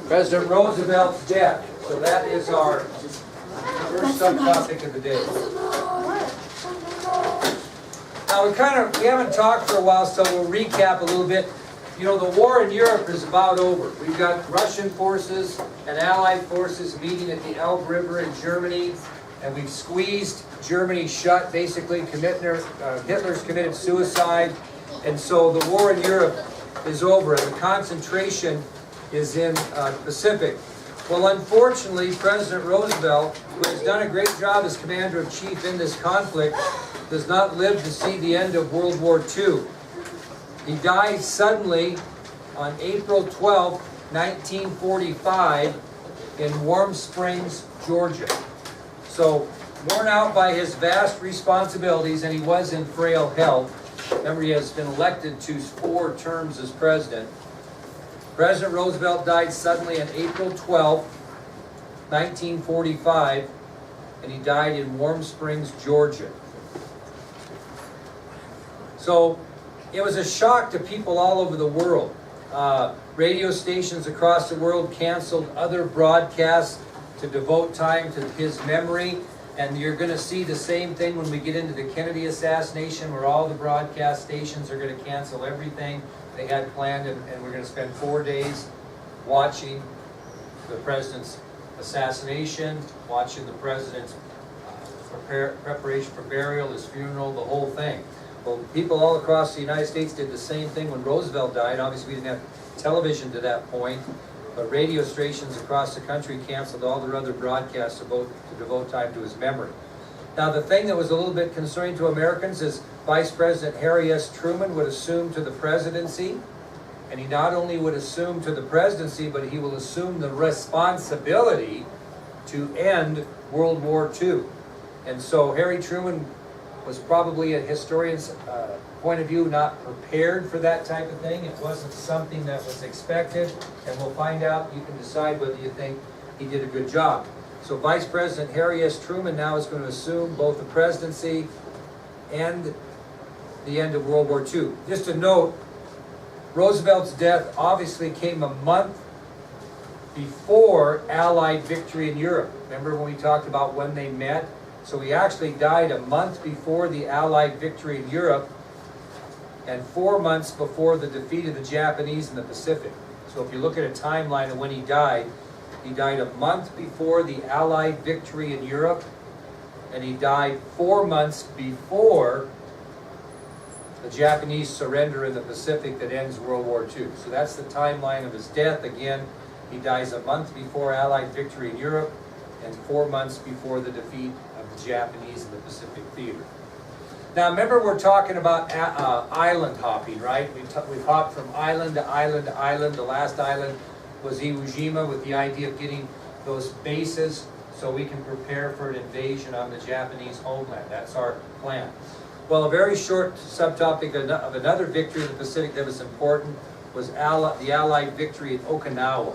President Roosevelt's death. So that is our first subtopic of the day. Now we haven't talked for a while, so we'll recap a little bit. You know, the war in Europe is about over. We've got Russian forces and Allied forces meeting at the Elbe River in Germany, and we've squeezed Germany shut. Basically, Hitler's committed suicide, and so the war in Europe is over, and the concentration is in the Pacific. Well, unfortunately, President Roosevelt, who has done a great job as Commander-in-Chief in this conflict, does not live to see the end of World War II. He died suddenly on April 12, 1945, in Warm Springs, Georgia. So, worn out by his vast responsibilities, and he was in frail health. Remember, he has been elected to 4 terms as president. President Roosevelt died suddenly on April 12, 1945, and he died in Warm Springs, Georgia. So, it was a shock to people all over the world. Radio stations across the world canceled other broadcasts to devote time to his memory. And you're going to see the same thing when we get into the Kennedy assassination, where all the broadcast stations are going to cancel everything they had planned, and we're going to spend 4 days watching the president's assassination, watching the president's preparation for burial, his funeral, the whole thing. Well, people all across the United States did the same thing when Roosevelt died. Obviously, we didn't have television to that point, but radio stations across the country canceled all their other broadcasts to devote time to his memory. Now, the thing that was a little bit concerning to Americans is Vice President Harry S. Truman would assume to the presidency, and he not only would assume to the presidency, but he will assume the responsibility to end World War II. And so Harry Truman was probably, a historian's point of view, not prepared for that type of thing. It wasn't something that was expected, and we'll find out. You can decide whether you think he did a good job. So Vice President Harry S. Truman now is going to assume both the presidency and the end of World War II. Just a note, Roosevelt's death obviously came a month before Allied victory in Europe. Remember when we talked about when they met? So he actually died a month before the Allied victory in Europe and 4 months before the defeat of the Japanese in the Pacific. So if you look at a timeline of when he died a month before the Allied victory in Europe, and he died 4 months before the Japanese surrender in the Pacific that ends World War II. So that's the timeline of his death. Again, he dies a month before Allied victory in Europe and 4 months before the defeat of the Japanese in the Pacific theater. Now remember, we're talking about island hopping, right? We've hopped from island to island to island. The last island was Iwo Jima, with the idea of getting those bases so we can prepare for an invasion on the Japanese homeland. That's our plan. Well, a very short subtopic of another victory in the Pacific that was important was the Allied victory in Okinawa.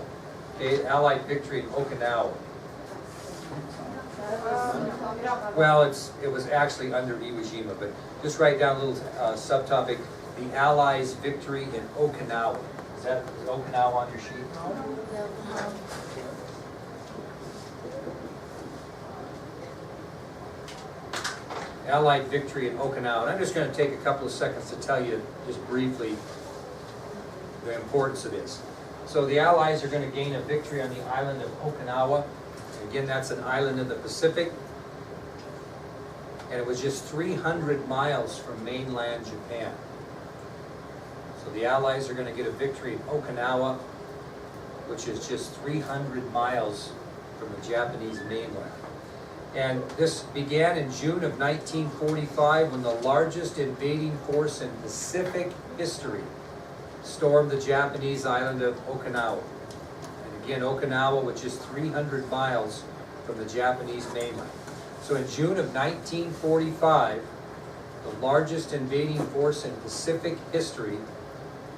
Okay, Allied victory in Okinawa. Well, it was actually under Iwo Jima, but just write down a little subtopic: the Allies' victory in Okinawa. Is Okinawa on your sheet? Allied victory in Okinawa. And I'm just going to take a couple of seconds to tell you just briefly the importance of this. So the Allies are going to gain a victory on the island of Okinawa. Again, that's an island in the Pacific. And it was just 300 miles from mainland Japan. So the Allies are going to get a victory in Okinawa, which is just 300 miles from the Japanese mainland. And this began in June of 1945, when the largest invading force in Pacific history stormed the Japanese island of Okinawa. And again, Okinawa, which is 300 miles from the Japanese mainland. So in June of 1945, the largest invading force in Pacific history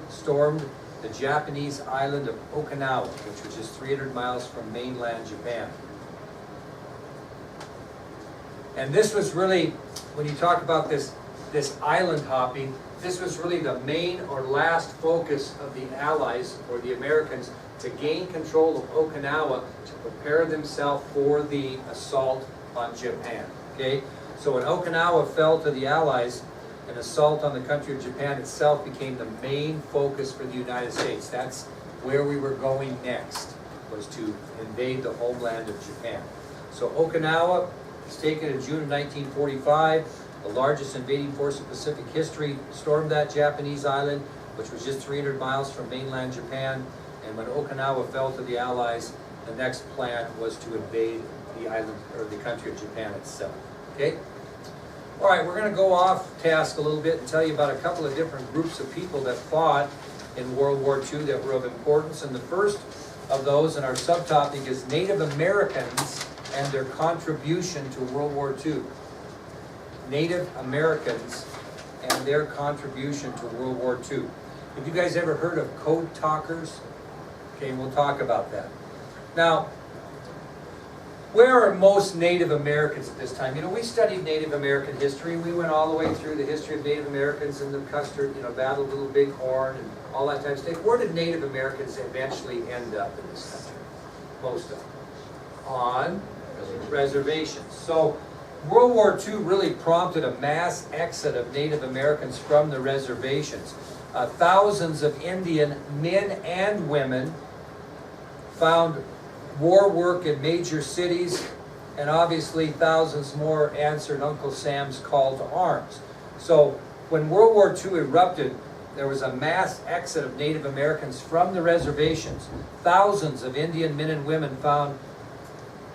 stormed the Japanese island of Okinawa, which was just 300 miles from mainland Japan. And this was really, when you talk about this island hopping, this was really the main or last focus of the Allies, or the Americans, to gain control of Okinawa to prepare themselves for the assault on Japan. Okay? So when Okinawa fell to the Allies, an assault on the country of Japan itself became the main focus for the United States. That's where we were going next, was to invade the homeland of Japan. So Okinawa was taken in June of 1945. The largest invading force in Pacific history stormed that Japanese island, which was just 300 miles from mainland Japan. And when Okinawa fell to the Allies, the next plan was to invade the island, or the country of Japan itself. Okay? All right, we're going to go off task a little bit and tell you about a couple of different groups of people that fought in World War II that were of importance. And the first of those in our subtopic is Native Americans and their contribution to World War II. Native Americans and their contribution to World War II. Have you guys ever heard of code talkers? Okay, we'll talk about that. Now, where are most Native Americans at this time? You know, we studied Native American history. We went all the way through the history of Native Americans and the Custer, Battle of Little Bighorn and all that type of stuff. Where did Native Americans eventually end up in this country? Most of them. On reservations. So World War II really prompted a mass exit of Native Americans from the reservations. Thousands of Indian men and women found war work in major cities, and obviously thousands more answered Uncle Sam's call to arms. So when World War II erupted, there was a mass exit of Native Americans from the reservations. Thousands of Indian men and women found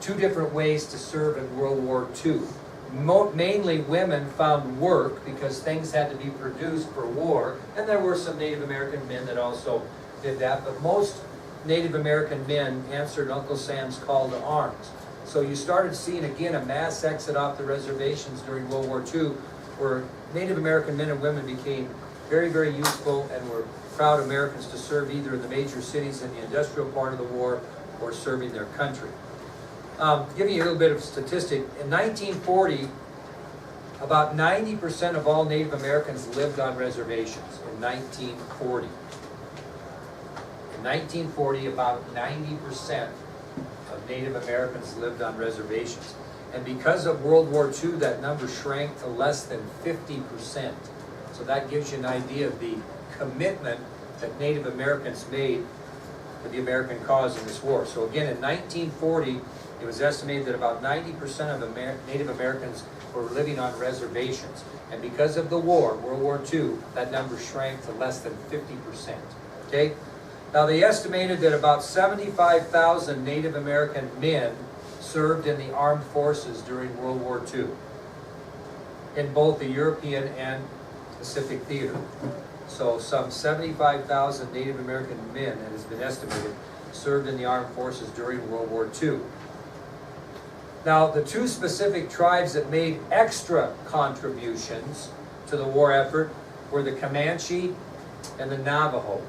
two different ways to serve in World War II. Mainly women found work because things had to be produced for war, and there were some Native American men that also did that, but most Native American men answered Uncle Sam's call to arms. So you started seeing again a mass exit off the reservations during World War II, where Native American men and women became very, very useful and were proud Americans to serve either in the major cities in the industrial part of the war or serving their country. Giving you a little bit of statistic, in 1940, about 90% of all Native Americans lived on reservations in 1940. In 1940, about 90% of Native Americans lived on reservations. And because of World War II, that number shrank to less than 50%. So that gives you an idea of the commitment that Native Americans made to the American cause in this war. So again, in 1940, it was estimated that about 90% of Native Americans were living on reservations. And because of the war, World War II, that number shrank to less than 50%. Okay? Now they estimated that about 75,000 Native American men served in the armed forces during World War II in both the European and Pacific theater. So some 75,000 Native American men, it has been estimated, served in the armed forces during World War II. Now, the two specific tribes that made extra contributions to the war effort were the Comanche and the Navajo.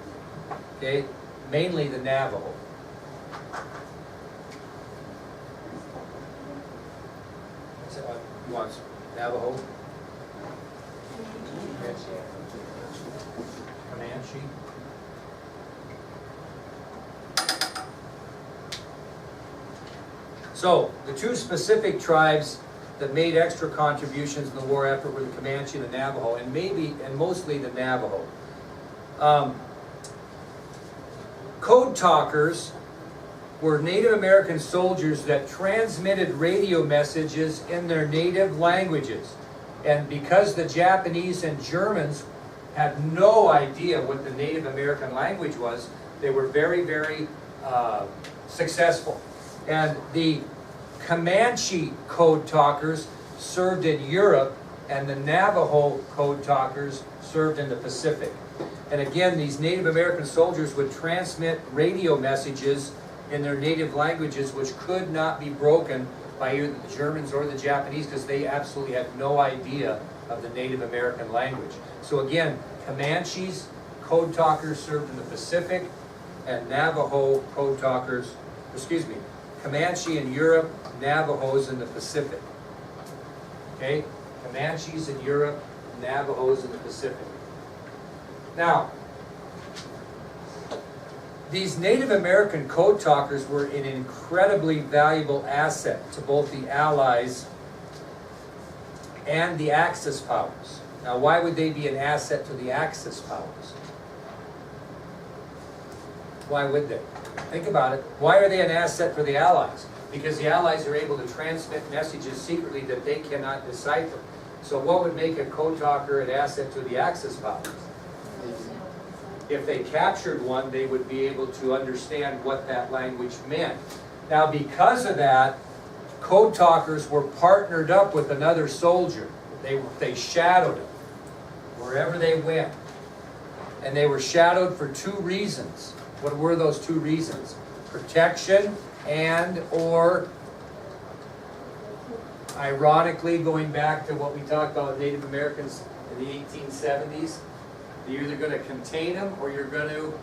Okay, mainly the Navajo. You want Navajo? Comanche. So, the two specific tribes that made extra contributions in the war effort were the Comanche and the Navajo, and mostly the Navajo. Code talkers were Native American soldiers that transmitted radio messages in their native languages. And because the Japanese and Germans had no idea what the Native American language was, they were very, very successful. And the Comanche code talkers served in Europe, and the Navajo code talkers served in the Pacific. And again, these Native American soldiers would transmit radio messages in their native languages, which could not be broken by either the Germans or the Japanese, because they absolutely had no idea of the Native American language. So again, Comanches, code talkers served in the Pacific, and Navajo code talkers, Comanche in Europe, Navajos in the Pacific. Okay? Comanches in Europe, Navajos in the Pacific. Now, these Native American code talkers were an incredibly valuable asset to both the Allies and the Axis powers. Now, why would they be an asset to the Axis powers? Why would they? Think about it. Why are they an asset for the Allies? Because the Allies are able to transmit messages secretly that they cannot decipher. So what would make a code talker an asset to the Axis powers? If they captured one, they would be able to understand what that language meant. Now, because of that, code talkers were partnered up with another soldier. They shadowed him wherever they went. And they were shadowed for two reasons. What were those two reasons? Protection and or, ironically, going back to what we talked about Native Americans in the 1870s, you're either going to contain them or you're going to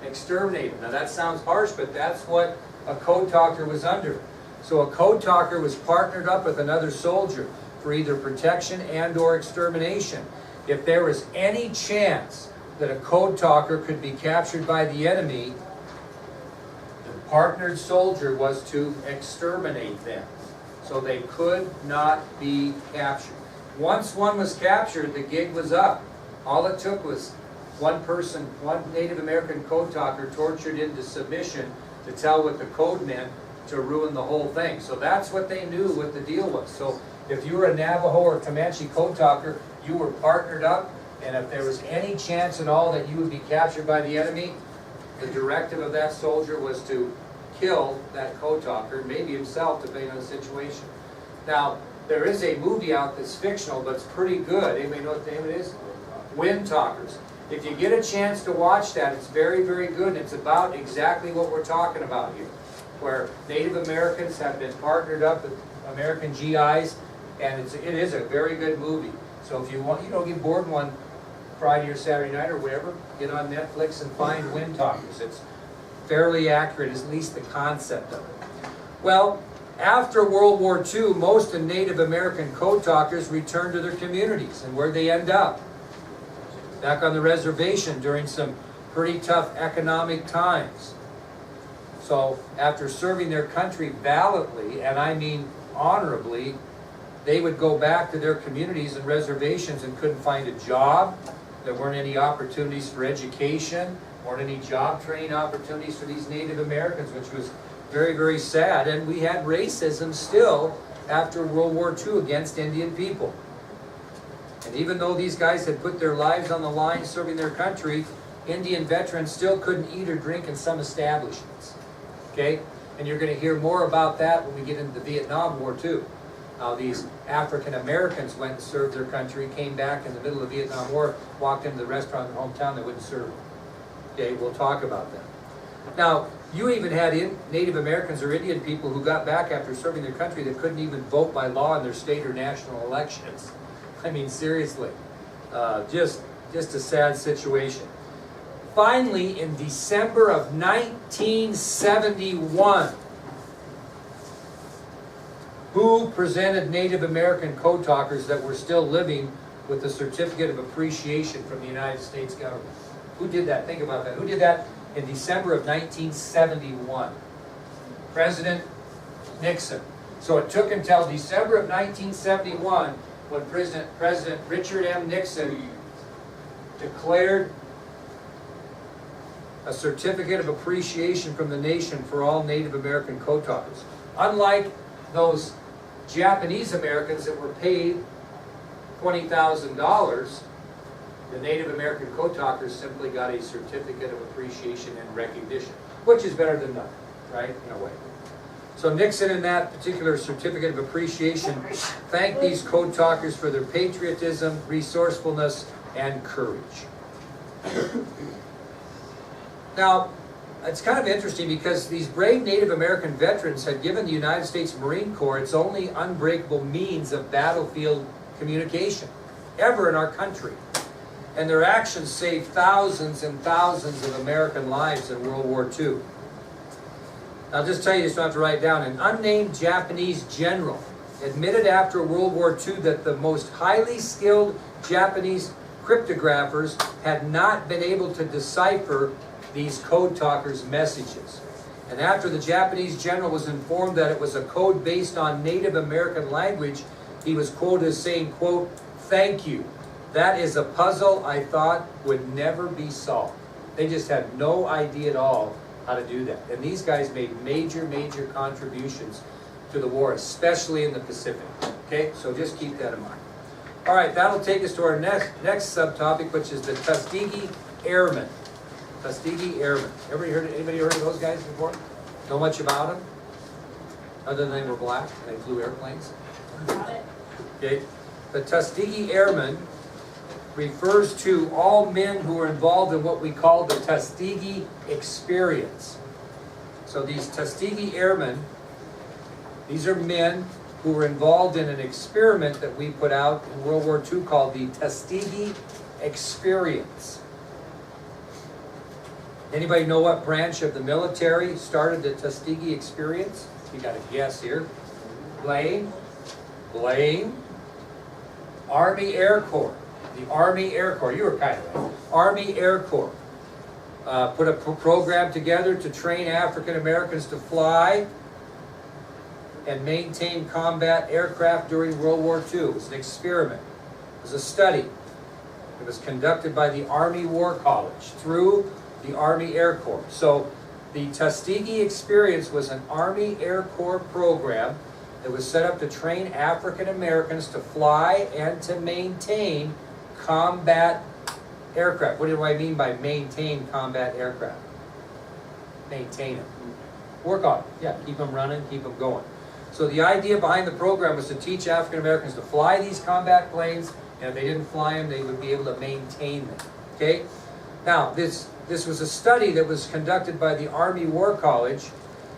exterminate them. Now that sounds harsh, but that's what a code talker was under. So a code talker was partnered up with another soldier for either protection and or extermination. If there was any chance that a code talker could be captured by the enemy, the partnered soldier was to exterminate them. So they could not be captured. Once one was captured, the gig was up. All it took was one person, one Native American code talker tortured into submission to tell what the code meant to ruin the whole thing. So that's what they knew what the deal was. So if you were a Navajo or Comanche code talker, you were partnered up, and if there was any chance at all that you would be captured by the enemy, the directive of that soldier was to kill that code talker, maybe himself, depending on the situation. Now, there is a movie out that's fictional, but it's pretty good. Anybody know what the name of it is? Wind Talkers. If you get a chance to watch that, it's very, very good, and it's about exactly what we're talking about here, where Native Americans have been partnered up with American GIs, and it is a very good movie. So if you want, get bored one Friday or Saturday night or whatever, get on Netflix and find Wind Talkers. It's fairly accurate, at least the concept of it. Well, after World War II, most of Native American code talkers returned to their communities, and where'd they end up? Back on the reservation during some pretty tough economic times. So after serving their country valiantly, and I mean honorably, they would go back to their communities and reservations and couldn't find a job. There weren't any opportunities for education, weren't any job training opportunities for these Native Americans, which was very, very sad. And we had racism still after World War II against Indian people. And even though these guys had put their lives on the line serving their country, Indian veterans still couldn't eat or drink in some establishments. Okay? And you're going to hear more about that when we get into the Vietnam War too. How these African Americans went and served their country, came back in the middle of the Vietnam War, walked into the restaurant in their hometown, they wouldn't serve them. Okay, we'll talk about that. Now, you even had Native Americans or Indian people who got back after serving their country that couldn't even vote by law in their state or national elections. I mean, seriously, just a sad situation. Finally, in December of 1971, who presented Native American code talkers that were still living with the Certificate of Appreciation from the United States government? Who did that? Think about that. Who did that in December of 1971? President Nixon. So it took until December of 1971 when President Richard M. Nixon declared a Certificate of Appreciation from the nation for all Native American code talkers. Unlike those Japanese Americans that were paid $20,000, the Native American code talkers simply got a Certificate of Appreciation and Recognition, which is better than nothing, right, in a way. So Nixon, in that particular Certificate of Appreciation, thanked these code talkers for their patriotism, resourcefulness, and courage. Now, it's kind of interesting because these brave Native American veterans had given the United States Marine Corps its only unbreakable means of battlefield communication ever in our country. And their actions saved thousands and thousands of American lives in World War II. I'll just tell you, just don't have to write it down. An unnamed Japanese general admitted after World War II that the most highly skilled Japanese cryptographers had not been able to decipher these code talkers' messages. And after the Japanese general was informed that it was a code based on Native American language, he was quoted as saying, quote, "Thank you. That is a puzzle I thought would never be solved." They just had no idea at all how to do that. And these guys made major, major contributions to the war, especially in the Pacific. Okay, so just keep that in mind. All right, that'll take us to our next subtopic, which is the Tuskegee Airmen. Tuskegee Airmen. Anybody heard of those guys before? Know much about them? Other than they were black and they flew airplanes? Okay. The Tuskegee Airmen refers to all men who were involved in what we call the Tuskegee experience. So these Tuskegee Airmen, these are men who were involved in an experiment that we put out in World War II called the Tuskegee experience. Anybody know what branch of the military started the Tuskegee experience? You got a guess here. Blaine? Army Air Corps. The Army Air Corps. You were kind of right. Army Air Corps. Put a program together to train African Americans to fly and maintain combat aircraft during World War II. It was an experiment. It was a study. It was conducted by the Army War College through the Army Air Corps. So the Tuskegee experience was an Army Air Corps program that was set up to train African Americans to fly and to maintain combat aircraft. What do I mean by maintain combat aircraft? Maintain them. Work on it. Yeah, keep them running, keep them going. So the idea behind the program was to teach African Americans to fly these combat planes, and if they didn't fly them, they would be able to maintain them. Okay? Now, this was a study that was conducted by the Army War College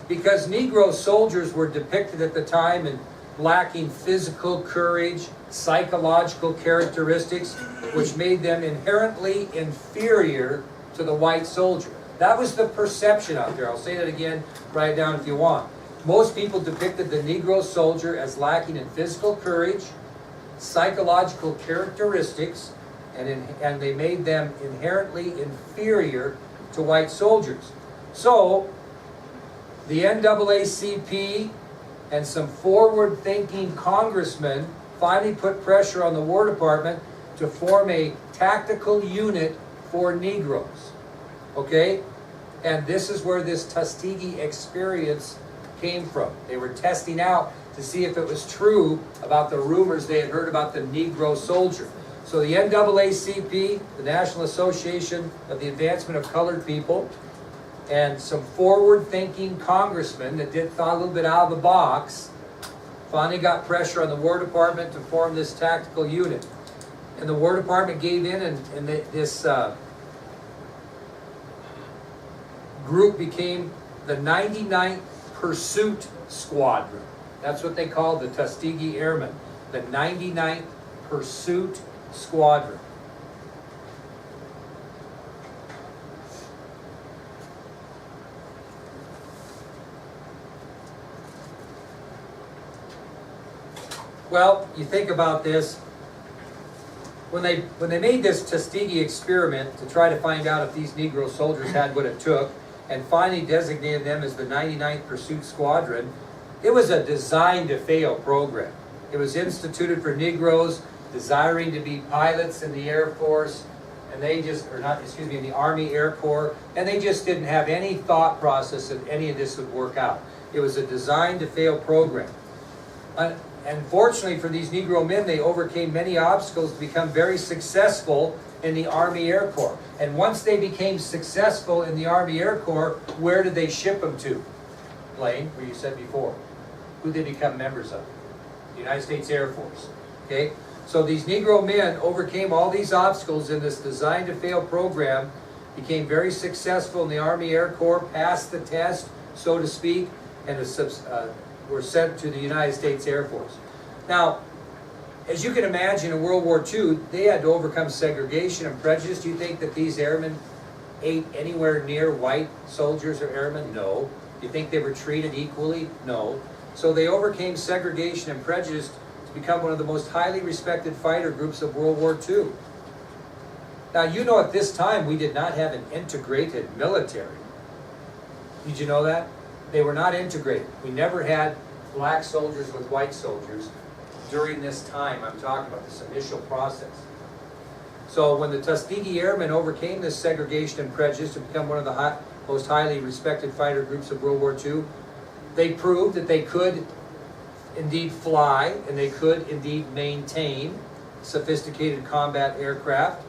because Negro soldiers were depicted at the time in lacking physical courage, psychological characteristics, which made them inherently inferior to the white soldier. That was the perception out there. I'll say that again, write it down if you want. Most people depicted the Negro soldier as lacking in physical courage, psychological characteristics, and they made them inherently inferior to white soldiers. So, the NAACP and some forward-thinking congressmen finally put pressure on the War Department to form a tactical unit for Negroes. Okay? And this is where this Tuskegee experience came from. They were testing out to see if it was true about the rumors they had heard about the Negro soldier. So the NAACP, the National Association of the Advancement of Colored People, and some forward-thinking congressmen that thought a little bit out of the box, finally got pressure on the War Department to form this tactical unit. And the War Department gave in, and this group became the 99th Pursuit Squadron. That's what they called the Tuskegee Airmen, the 99th Pursuit Squadron. Well, you think about this. When they made this Tuskegee experiment to try to find out if these Negro soldiers had what it took, and finally designated them as the 99th Pursuit Squadron, it was a designed-to-fail program. It was instituted for Negroes desiring to be pilots in the Air Force, and they just, in the Army Air Corps, and they just didn't have any thought process that any of this would work out. It was a designed-to-fail program. And fortunately for these Negro men, they overcame many obstacles to become very successful in the Army Air Corps. And once they became successful in the Army Air Corps, where did they ship them to? Blaine, where you said before. Who did they become members of? The United States Air Force. Okay? So these Negro men overcame all these obstacles in this designed-to-fail program, became very successful in the Army Air Corps, passed the test, so to speak, and were sent to the United States Air Force. Now, as you can imagine, in World War II, they had to overcome segregation and prejudice. Do you think that these airmen ate anywhere near white soldiers or airmen? No. Do you think they were treated equally? No. So they overcame segregation and prejudice to become one of the most highly respected fighter groups of World War II. Now, you know, at this time, we did not have an integrated military. Did you know that? They were not integrated. We never had black soldiers with white soldiers during this time. I'm talking about this initial process. So when the Tuskegee Airmen overcame this segregation and prejudice to become one of the most highly respected fighter groups of World War II, they proved that they could indeed fly and they could indeed maintain sophisticated combat aircraft.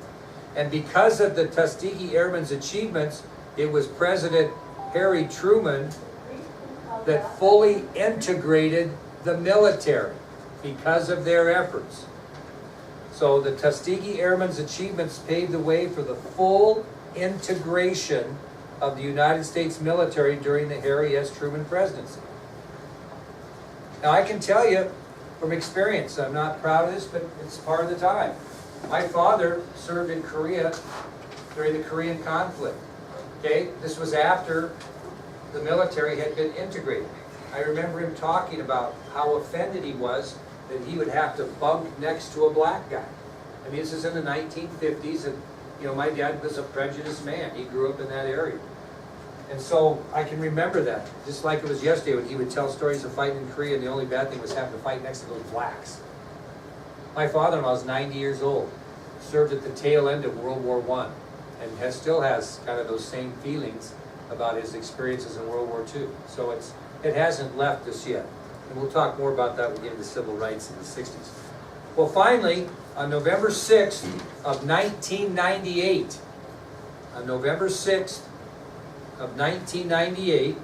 And because of the Tuskegee Airmen's achievements, it was President Harry Truman that fully integrated the military because of their efforts. So the Tuskegee Airmen's achievements paved the way for the full integration of the United States military during the Harry S. Truman presidency. Now I can tell you from experience, I'm not proud of this, but it's part of the time. My father served in Korea during the Korean conflict. Okay, this was after the military had been integrated. I remember him talking about how offended he was that he would have to bunk next to a black guy. I mean, this is in the 1950s, and you know, my dad was a prejudiced man. He grew up in that area. And so I can remember that, just like it was yesterday when he would tell stories of fighting in Korea, and the only bad thing was having to fight next to those blacks. My father-in-law is 90 years old, served at the tail end of World War I, and still has kind of those same feelings about his experiences in World War II. So it hasn't left us yet. And we'll talk more about that when we get into civil rights in the 60s. Well, finally, on November 6th of 1998, on November 6th of 1998,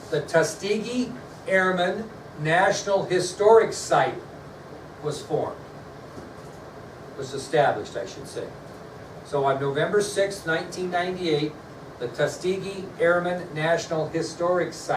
the Tuskegee Airmen National Historic Site was formed. Was established, I should say. So on November 6th, 1998, the Tuskegee Airmen National Historic Site